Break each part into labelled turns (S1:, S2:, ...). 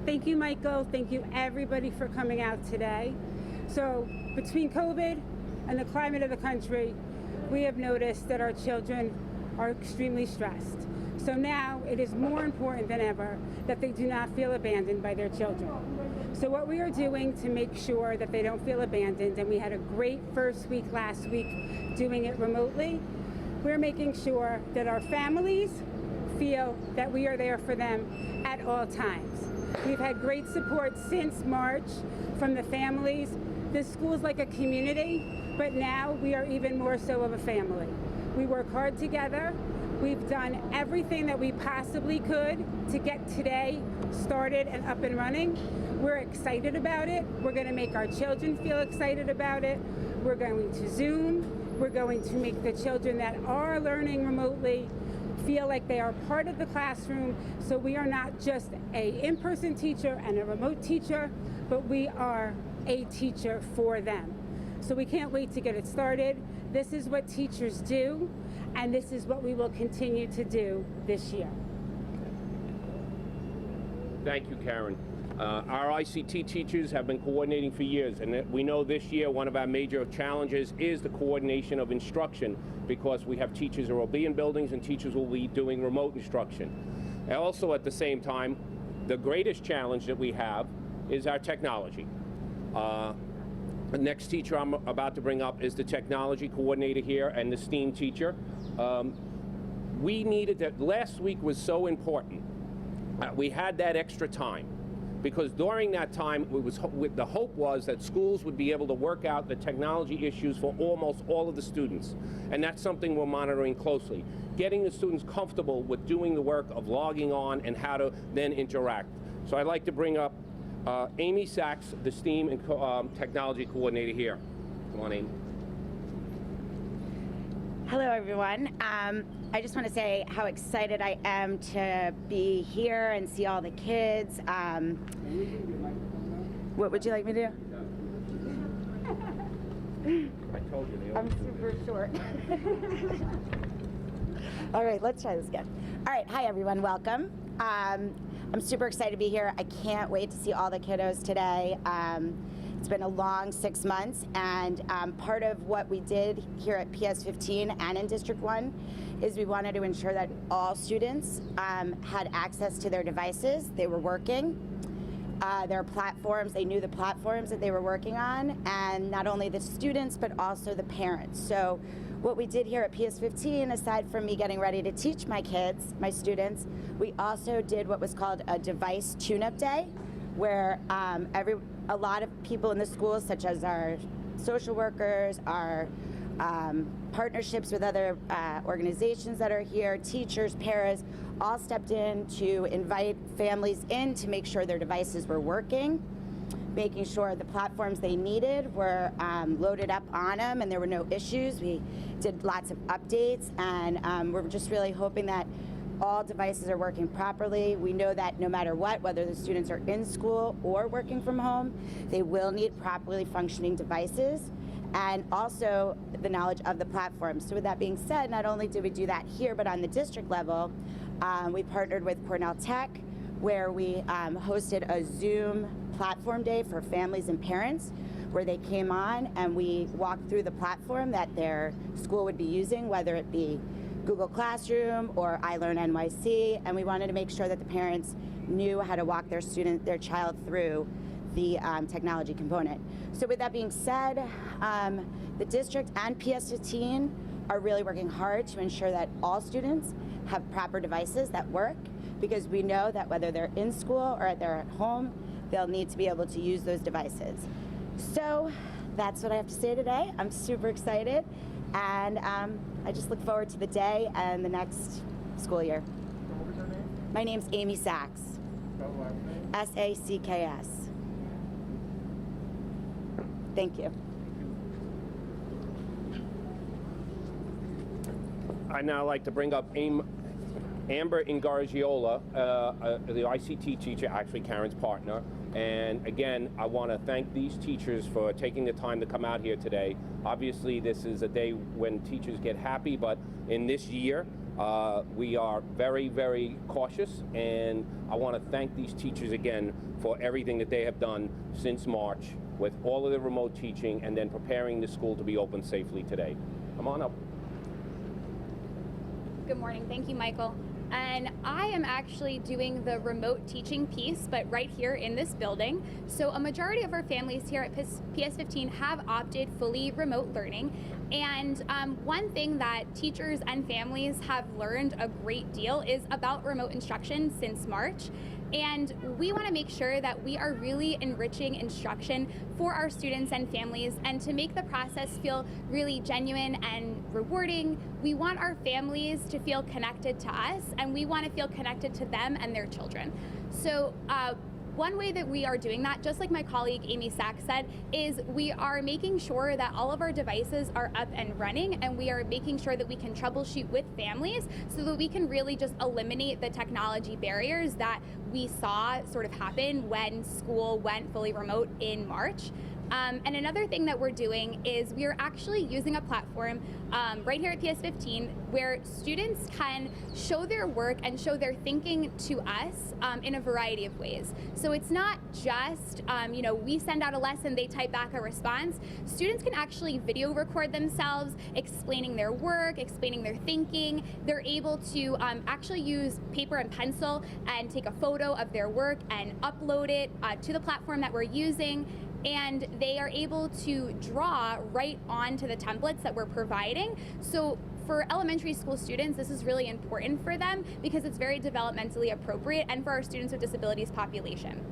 S1: Thank you, Michael. Thank you, everybody, for coming out today. So between COVID and the climate of the country, we have noticed that our children are extremely stressed. So now it is more important than ever that they do not feel abandoned by their children. So what we are doing to make sure that they don't feel abandoned, and we had a great first week last week doing it remotely, we're making sure that our families feel that we are there for them at all times. We've had great support since March from the families. This school is like a community, but now we are even more so of a family. We work hard together. We've done everything that we possibly could to get today started and up and running. We're excited about it. We're going to make our children feel excited about it. We're going to Zoom. We're going to make the children that are learning remotely feel like they are part of the classroom. So we are not just a in-person teacher and a remote teacher, but we are a teacher for them. So we can't wait to get it started. This is what teachers do, and this is what we will continue to do this year.
S2: Thank you, Karen. Our ICT teachers have been coordinating for years, and we know this year one of our major challenges is the coordination of instruction, because we have teachers who will be in buildings and teachers will be doing remote instruction. And also at the same time, the greatest challenge that we have is our technology. The next teacher I'm about to bring up is the technology coordinator here and the STEAM teacher. We needed that. Last week was so important. We had that extra time, because during that time, the hope was that schools would be able to work out the technology issues for almost all of the students. And that's something we're monitoring closely. Getting the students comfortable with doing the work of logging on and how to then interact. So I'd like to bring up Amy Sachs, the STEAM and Technology Coordinator here. Come on, Amy.
S3: Hello, everyone. I just want to say how excited I am to be here and see all the kids. What would you like me to do?
S2: I told you.
S3: I'm super short. All right, let's try this again. All right, hi, everyone. Welcome. I'm super excited to be here. I can't wait to see all the kiddos today. It's been a long 6 months, and part of what we did here at PS 15 and in District 1 is we wanted to ensure that all students had access to their devices. They were working, their platforms, they knew the platforms that they were working on, and not only the students, but also the parents. So what we did here at PS 15, aside from me getting ready to teach my kids, my students, we also did what was called a device tune-up day, where a lot of people in the schools, such as our social workers, our partnerships with other organizations that are here, teachers, paras, all stepped in to invite families in to make sure their devices were working, making sure the platforms they needed were loaded up on them and there were no issues. We did lots of updates, and we're just really hoping that all devices are working properly. We know that no matter what, whether the students are in school or working from home, they will need properly functioning devices, and also the knowledge of the platform. So with that being said, not only did we do that here, but on the district level, we partnered with Cornell Tech, where we hosted a Zoom platform day for families and parents, where they came on and we walked through the platform that their school would be using, whether it be Google Classroom or iLearn NYC, and we wanted to make sure that the parents knew how to walk their child through the technology component. So with that being said, the district and PS 15 are really working hard to ensure that all students have proper devices that work, because we know that whether they're in school or they're at home, they'll need to be able to use those devices. So that's what I have to say today. I'm super excited, and I just look forward to the day and the next school year.
S4: What was your name?
S3: My name's Amy Sachs.
S4: Spell last name?
S3: S-A-C-K-S. Thank you.
S2: I'd now like to bring up Amber Ingargiola, the ICT teacher, actually Karen's partner. And again, I want to thank these teachers for taking the time to come out here today. Obviously, this is a day when teachers get happy, but in this year, We are very, very cautious, and I want to thank these teachers again for everything that they have done since March with all of the remote teaching and then preparing the school to be open safely today. Come on up.
S5: Good morning. Thank you, Michael. And I am actually doing the remote teaching piece, but right here in this building. So a majority of our families here at PS15 have opted fully remote learning. And one thing that teachers and families have learned a great deal is about remote instruction since March. And we want to make sure that we are really enriching instruction for our students and families, and to make the process feel really genuine and rewarding. We want our families to feel connected to us, and we want to feel connected to them and their children. So one way that we are doing that, just like my colleague Amy Sachs said, is we are making sure that all of our devices are up and running, and we are making sure that we can troubleshoot with families so that we can really just eliminate the technology barriers that we saw sort of happen when school went fully remote in March. And another thing that we're doing is we are actually using a platform right here at PS15 where students can show their work and show their thinking to us in a variety of ways. So it's not just, we send out a lesson, they type back a response. Students can actually video record themselves, explaining their work, explaining their thinking. They're able to actually use paper and pencil and take a photo of their work and upload it to the platform that we're using. And they are able to draw right onto the templates that we're providing. So for elementary school students, this is really important for them because it's very developmentally appropriate, and for our students with disabilities population.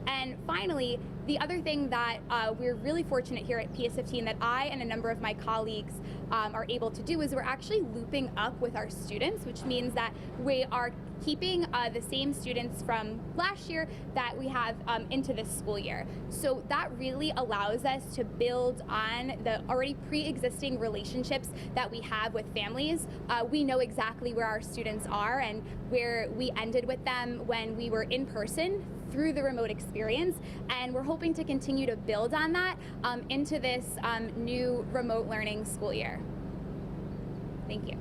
S5: And finally, the other thing that we're really fortunate here at PS15 that I and a number of my colleagues are able to do is we're actually looping up with our students, which means that we are keeping the same students from last year that we have into this school year. So that really allows us to build on the already pre-existing relationships that we have with families. We know exactly where our students are and where we ended with them when we were in person through the remote experience, and we're hoping to continue to build on that into this new remote learning school year. Thank you.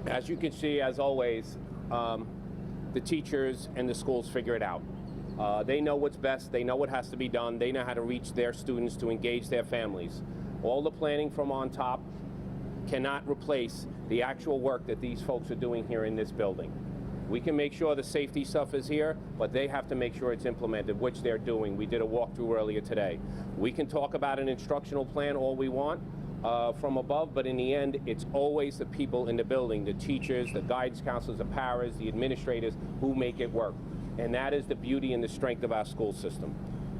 S2: As you can see, as always, the teachers and the schools figure it out. They know what's best, they know what has to be done, they know how to reach their students to engage their families. All the planning from on top cannot replace the actual work that these folks are doing here in this building. We can make sure the safety stuff is here, but they have to make sure it's implemented, which they're doing. We did a walkthrough earlier today. We can talk about an instructional plan all we want from above, but in the end, it's always the people in the building, the teachers, the guidance counselors, the paras, the administrators who make it work. And that is the beauty and the strength of our school system.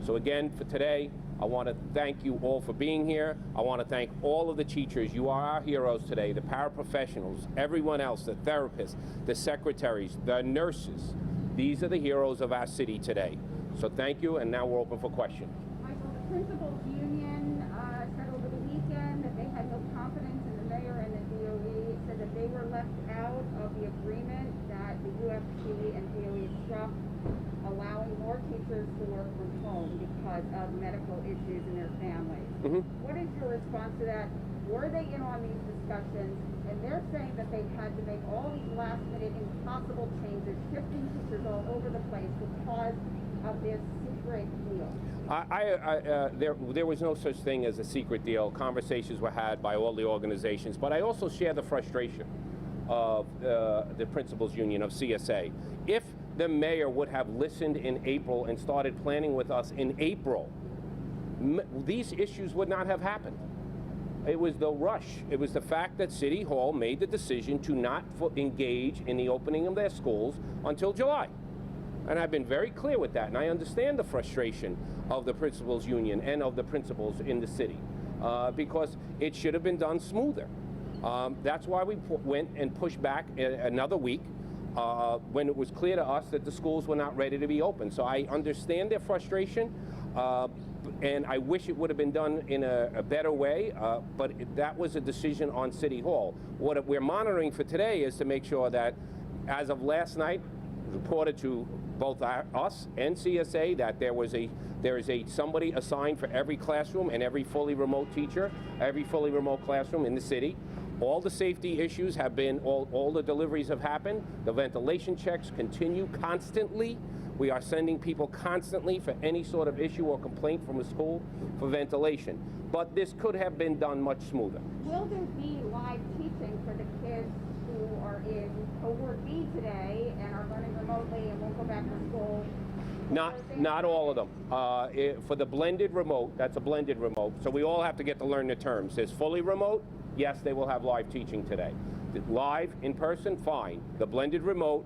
S2: So again, for today, I want to thank you all for being here. I want to thank all of the teachers. You are our heroes today, the paraprofessionals, everyone else, the therapists, the secretaries, the nurses. These are the heroes of our city today. So thank you, and now we're open for questions.
S6: Michael, the principals union said over the weekend that they had no confidence in the mayor and the DOE, said that they were left out of the agreement that the UFC and DOE struck, allowing more teachers to work from home because of medical issues in their families. What is your response to that? Were they in on these discussions? And they're saying that they've had to make all these last-minute impossible changes, shifting teachers all over the place because of this secret deal.
S2: There was no such thing as a secret deal. Conversations were had by all the organizations, but I also share the frustration of the principals union of CSA. If the mayor would have listened in April and started planning with us in April, these issues would not have happened. It was the rush. It was the fact that City Hall made the decision to not engage in the opening of their schools until July. And I've been very clear with that, and I understand the frustration of the principals union and of the principals in the city because it should have been done smoother. That's why we went and pushed back another week when it was clear to us that the schools were not ready to be open. So I understand their frustration, and I wish it would have been done in a better way, but that was a decision on City Hall. What we're monitoring for today is to make sure that as of last night, reported to both us and CSA that there is somebody assigned for every classroom and every fully remote teacher, every fully remote classroom in the city. All the safety issues have been, all the deliveries have happened. The ventilation checks continue constantly. We are sending people constantly for any sort of issue or complaint from a school for ventilation. But this could have been done much smoother.
S6: Will there be live teaching for the kids who are in cohort B today and are learning remotely and won't go back to school?
S2: Not all of them. For the blended remote, that's a blended remote, so we all have to get to learn the terms. There's fully remote, yes, they will have live teaching today. Live, in person, fine. The blended remote,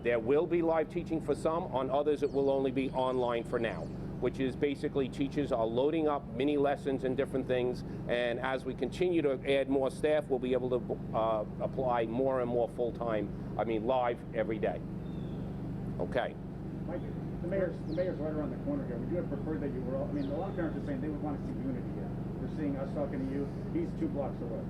S2: there will be live teaching for some. On others, it will only be online for now, which is basically teachers are loading up mini lessons and different things, and as we continue to add more staff, we'll be able to apply more and more full-time, live every day. Okay.
S4: Mike, the mayor's right around the corner here. Would you have preferred that you were all, a lot of parents are saying they would want to see unity here. They're seeing us talking to you. He's 2 blocks away.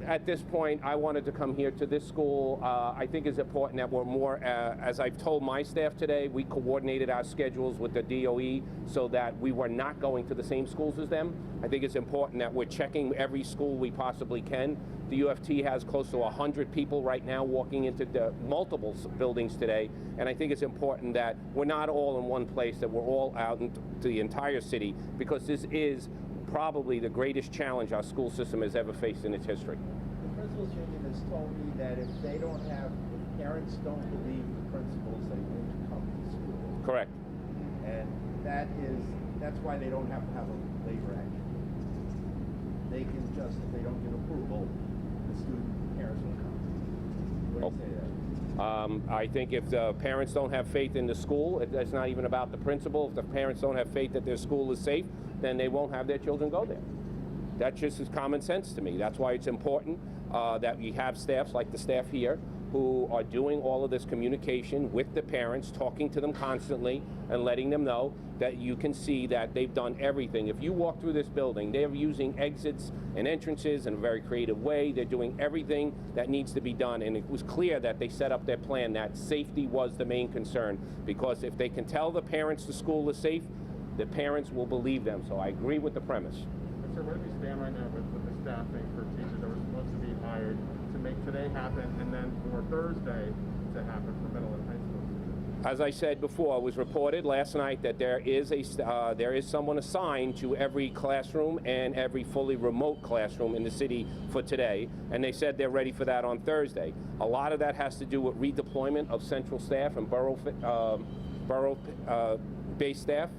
S2: At this point, I wanted to come here to this school. I think it's important that we're more, as I've told my staff today, we coordinated our schedules with the DOE so that we were not going to the same schools as them. I think it's important that we're checking every school we possibly can. The UFT has close to 100 people right now walking into the multiple buildings today, and I think it's important that we're not all in one place, that we're all out into the entire city, because this is probably the greatest challenge our school system has ever faced in its history.
S7: The principals union has told me that if parents don't believe the principals, they won't come to school.
S2: Correct.
S7: And that's why they don't have to have a labor action. They can just, if they don't get approval, the parents will come. What do you say to that?
S2: I think if the parents don't have faith in the school, it's not even about the principal. If the parents don't have faith that their school is safe, then they won't have their children go there. That just is common sense to me. That's why it's important that we have staffs like the staff here who are doing all of this communication with the parents, talking to them constantly and letting them know that you can see that they've done everything. If you walk through this building, they're using exits and entrances in a very creative way. They're doing everything that needs to be done, and it was clear that they set up their plan that safety was the main concern, because if they can tell the parents the school is safe, the parents will believe them. So I agree with the premise.
S4: Sir, where do we stand right now with the staffing for teachers that were supposed to be hired to make today happen and then for Thursday to happen for middle and high school students?
S2: As I said before, it was reported last night that there is someone assigned to every classroom and every fully remote classroom in the city for today, and they said they're ready for that on Thursday. A lot of that has to do with redeployment of central staff and borough-based staff.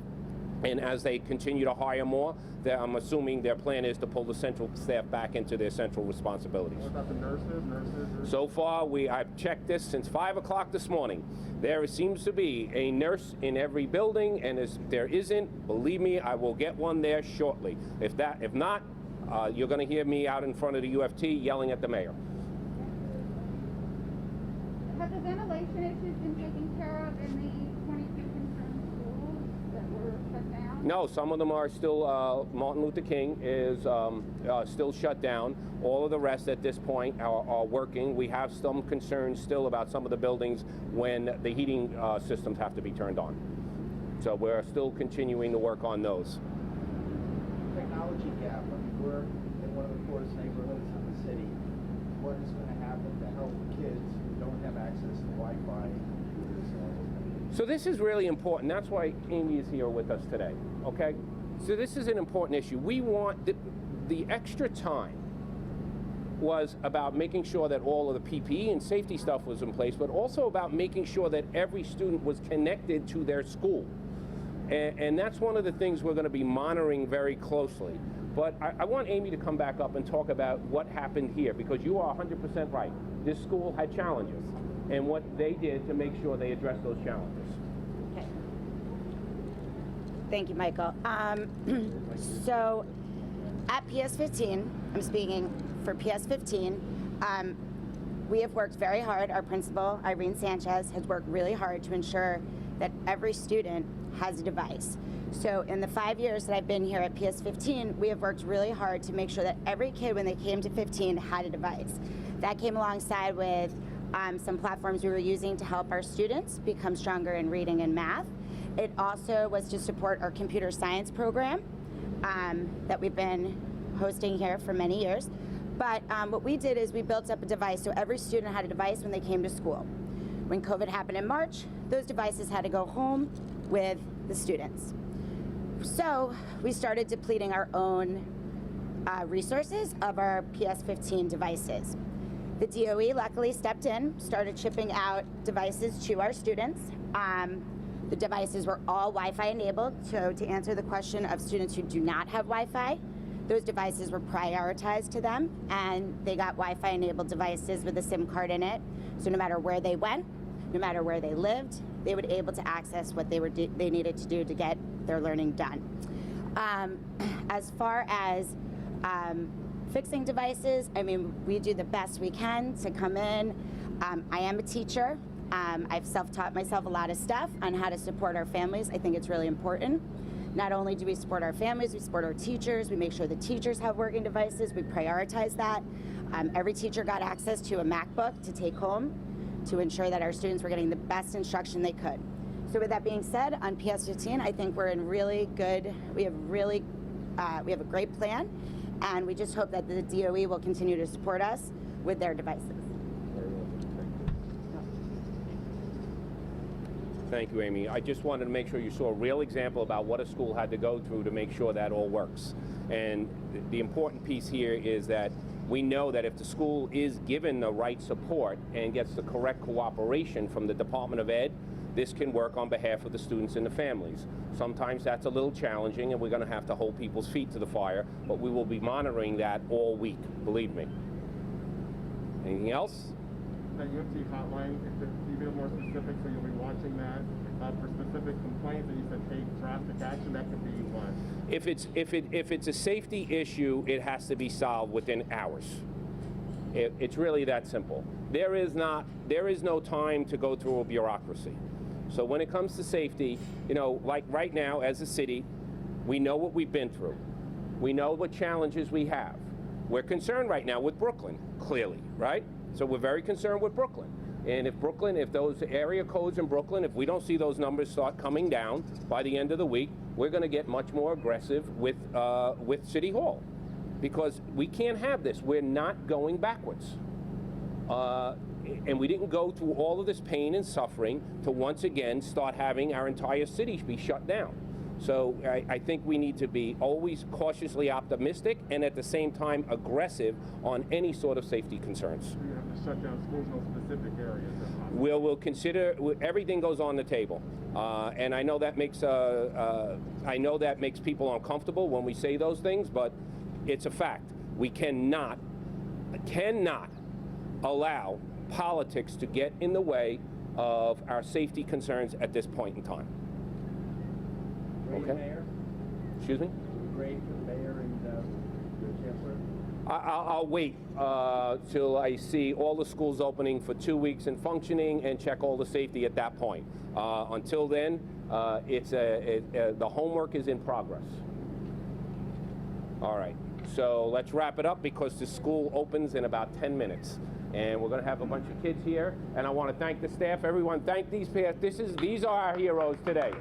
S2: And as they continue to hire more, I'm assuming their plan is to pull the central staff back into their central responsibilities.
S4: What about the nurses?
S2: So far, I've checked this since 5 o'clock this morning. There seems to be a nurse in every building, and if there isn't, believe me, I will get one there shortly. If not, you're going to hear me out in front of the UFT yelling at the mayor.
S6: Have the ventilation issues been taken care of in the 22 concerned schools that were shut down?
S2: No, some of them are still, Martin Luther King is still shut down. All of the rest at this point are working. We have some concerns still about some of the buildings when the heating systems have to be turned on. So we're still continuing to work on those.
S7: Technology gap. We're in one of the poorest neighborhoods in the city. What is going to happen to help kids who don't have access to Wi-Fi and computers?
S2: So this is really important. That's why Amy is here with us today, okay? So this is an important issue. We want the extra time was about making sure that all of the PPE and safety stuff was in place, but also about making sure that every student was connected to their school. And that's one of the things we're going to be monitoring very closely. But I want Amy to come back up and talk about what happened here, because you are 100% right. This school had challenges, and what they did to make sure they addressed those challenges.
S3: Okay. Thank you, Michael. So at PS15, I'm speaking for PS15, we have worked very hard. Our principal, Irene Sanchez, has worked really hard to ensure that every student has a device. So in the 5 years that I've been here at PS15, we have worked really hard to make sure that every kid, when they came to 15, had a device. That came alongside with some platforms we were using to help our students become stronger in reading and math. It also was to support our computer science program that we've been hosting here for many years. But what we did is we built up a device, so every student had a device when they came to school. When COVID happened in March, those devices had to go home with the students. So we started depleting our own resources of our PS15 devices. The DOE luckily stepped in, started shipping out devices to our students. The devices were all Wi-Fi enabled, so to answer the question of students who do not have Wi-Fi, those devices were prioritized to them, and they got Wi-Fi enabled devices with a SIM card in it, so no matter where they went, no matter where they lived, they would be able to access what they needed to do to get their learning done. As far as fixing devices, I mean, we do the best we can to come in. I am a teacher. I've self-taught myself a lot of stuff on how to support our families. I think it's really important. Not only do we support our families, we support our teachers. We make sure the teachers have working devices. We prioritize that. Every teacher got access to a MacBook to take home to ensure that our students were getting the best instruction they could. So with that being said, on PS15, I think we're in really good, we have a great plan, and we just hope that the DOE will continue to support us with their devices.
S2: Thank you, Amy. I just wanted to make sure you saw a real example about what a school had to go through to make sure that all works. And the important piece here is that we know that if the school is given the right support and gets the correct cooperation from the Department of Ed, this can work on behalf of the students and the families. Sometimes that's a little challenging, and we're going to have to hold people's feet to the fire, but we will be monitoring that all week, believe me. Anything else?
S4: The UFT hotline, if you be more specific, so you'll be watching that for specific complaints, and you said take drastic action, that could be what?
S2: If it's a safety issue, it has to be solved within hours. It's really that simple. There is no time to go through a bureaucracy. So when it comes to safety, you know, like right now as a city, we know what we've been through. We know what challenges we have. We're concerned right now with Brooklyn, clearly, right? So we're very concerned with Brooklyn. And if those area codes in Brooklyn, if we don't see those numbers start coming down by the end of the week, we're going to get much more aggressive with City Hall, because we can't have this. We're not going backwards. And we didn't go through all of this pain and suffering to once again start having our entire city be shut down. So I think we need to be always cautiously optimistic and at the same time aggressive on any sort of safety concerns.
S4: So you have to shut down schools in those specific areas.
S2: We'll consider, everything goes on the table. And I know that makes people uncomfortable when we say those things, but it's a fact. We cannot allow politics to get in the way of our safety concerns at this point in time.
S7: Great,
S2: Okay.
S7: Mayor.
S2: Excuse me?
S7: Great for the mayor and the chancellor.
S2: I'll wait till I see all the schools opening for 2 weeks and functioning and check all the safety at that point. Until then, the homework is in progress. All right, so let's wrap it up because the school opens in about 10 minutes. And we're going to have a bunch of kids here. And I want to thank the staff. Everyone, thank these parents. These are our heroes today.